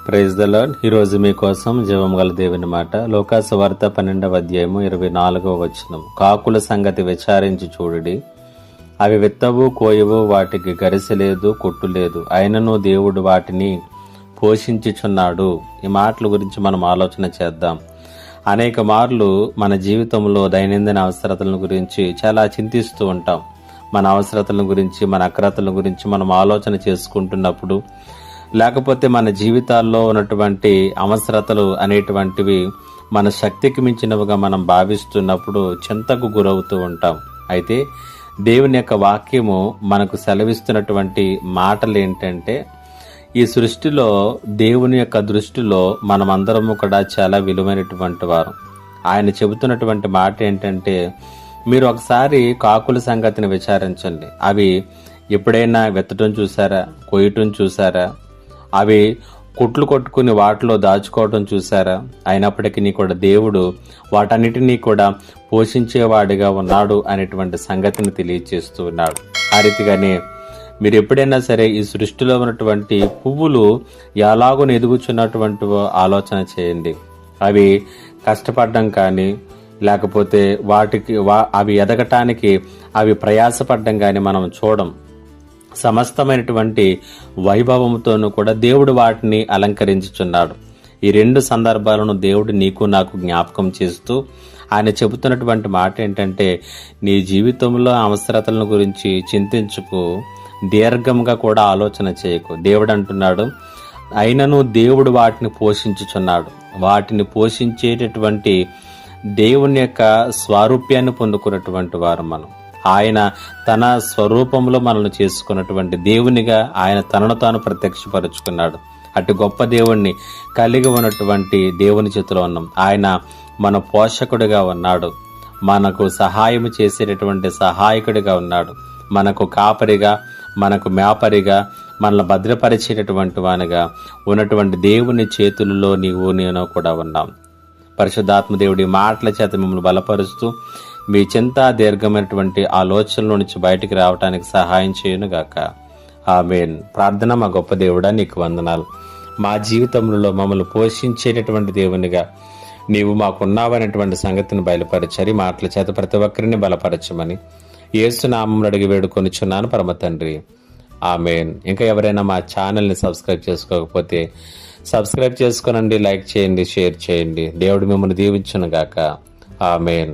Praise the lord. ఈరోజు మీకోసం జీవం గల దేవుని మాట. లోకాసు వార్త 12వ అధ్యాయము 24వ వచనం. కాకుల సంగతి విచారించి చూడుడి, అవి విత్తవు కోయవు, వాటికి గరిసె లేదు, కొట్టు లేదు, అయినను దేవుడు వాటిని పోషించుచున్నాడు. ఈ మాటల గురించి మనం ఆలోచన చేద్దాం. అనేక మార్లు మన జీవితంలో దైనందిన అవసరతల గురించి చాలా చింతిస్తూ ఉంటాం. మన అవసరతల గురించి, మన అక్రతల గురించి మనం ఆలోచన చేసుకుంటున్నప్పుడు, లేకపోతే మన జీవితాల్లో ఉన్నటువంటి అవసరతలు అనేటువంటివి మన శక్తికి మించినవిగా మనం భావిస్తున్నప్పుడు చింతకు గురవుతూ ఉంటాం. అయితే దేవుని యొక్క వాక్యము మనకు సెలవిస్తున్నటువంటి మాటలు ఏంటంటే, ఈ సృష్టిలో దేవుని యొక్క దృష్టిలో మనమందరము కూడా చాలా విలువైనటువంటి వారు. ఆయన చెబుతున్నటువంటి మాట ఏంటంటే, మీరు ఒకసారి కాకుల సంగతిని విచారించండి. అవి ఎప్పుడైనా విత్తటం చూసారా? కొయ్యటం చూసారా? అవి కుట్లు కొట్టుకుని వాటిలో దాచుకోవటం చూసారా? అయినప్పటికీ కూడా దేవుడు వాటన్నిటినీ కూడా పోషించేవాడిగా ఉన్నాడు అనేటువంటి సంగతిని తెలియజేస్తూ ఉన్నాడు. ఆ రీతిగానే మీరు ఎప్పుడైనా సరే ఈ సృష్టిలో ఉన్నటువంటి పువ్వులు ఎలాగో ఎదుగుచున్నటువంటి ఆలోచన చేయండి. అవి కష్టపడడం కానీ, లేకపోతే అవి ఎదగటానికి అవి ప్రయాసపడడం కానీ మనం చూడం. సమస్తమైనటువంటి వైభవంతోనూ కూడా దేవుడు వాటిని అలంకరించుచున్నాడు. ఈ రెండు సందర్భాలను దేవుడు నీకు నాకు జ్ఞాపకం చేస్తూ ఆయన చెబుతున్నటువంటి మాట ఏంటంటే, నీ జీవితంలో అవసరతలను గురించి చింతించుకు, దీర్ఘంగా కూడా ఆలోచన చేయకు. దేవుడు అంటున్నాడు, అయినను దేవుడు వాటిని పోషించుచున్నాడు. వాటిని పోషించేటటువంటి దేవుని యొక్క స్వారూప్యాన్ని పొందుకున్నటువంటి వారు మనం. ఆయన తన స్వరూపంలో మనల్ని చేసుకున్నటువంటి దేవునిగా ఆయన తనను తాను ప్రత్యక్షపరుచుకున్నాడు. అటు గొప్ప దేవుణ్ణి కలిగి ఉన్నటువంటి దేవుని చేతిలో ఉన్నాం. ఆయన మన పోషకుడిగా ఉన్నాడు, మనకు సహాయం చేసేటటువంటి సహాయకుడిగా ఉన్నాడు, మనకు కాపరిగా, మనకు మేపరిగా, మనల్ని భద్రపరిచేటటువంటి వానిగా ఉన్నటువంటి దేవుని చేతులలో నేను కూడా ఉన్నాం. పరిశుద్ధాత్మ దేవుడి మాటల చేత మిమ్మల్ని బలపరుస్తూ మీ చింత దీర్ఘమైనటువంటి ఆలోచనల నుంచి బయటికి రావడానికి సహాయం చేయునుగాక. ఆమేన్. ప్రార్థన. మా గొప్ప దేవుడా, నీకు వందనాలు. మా జీవితంలో మమ్మల్ని పోషించేటటువంటి దేవునిగా నీవు మాకున్నావనేటువంటి సంగతిని బయలుపరచని మాటల చేత ప్రతి ఒక్కరిని బలపరచమని యేసు నామమున అడిగి వేడుకొనిచున్నాను పరమ తండ్రి. ఆమేన్. ఇంకా ఎవరైనా మా ఛానల్ని సబ్స్క్రైబ్ చేసుకోకపోతే సబ్స్క్రైబ్ చేసుకోనండి, లైక్ చేయండి, షేర్ చేయండి. దేవుడు మిమ్మల్ని దీవించునుగాక. ఆమేన్.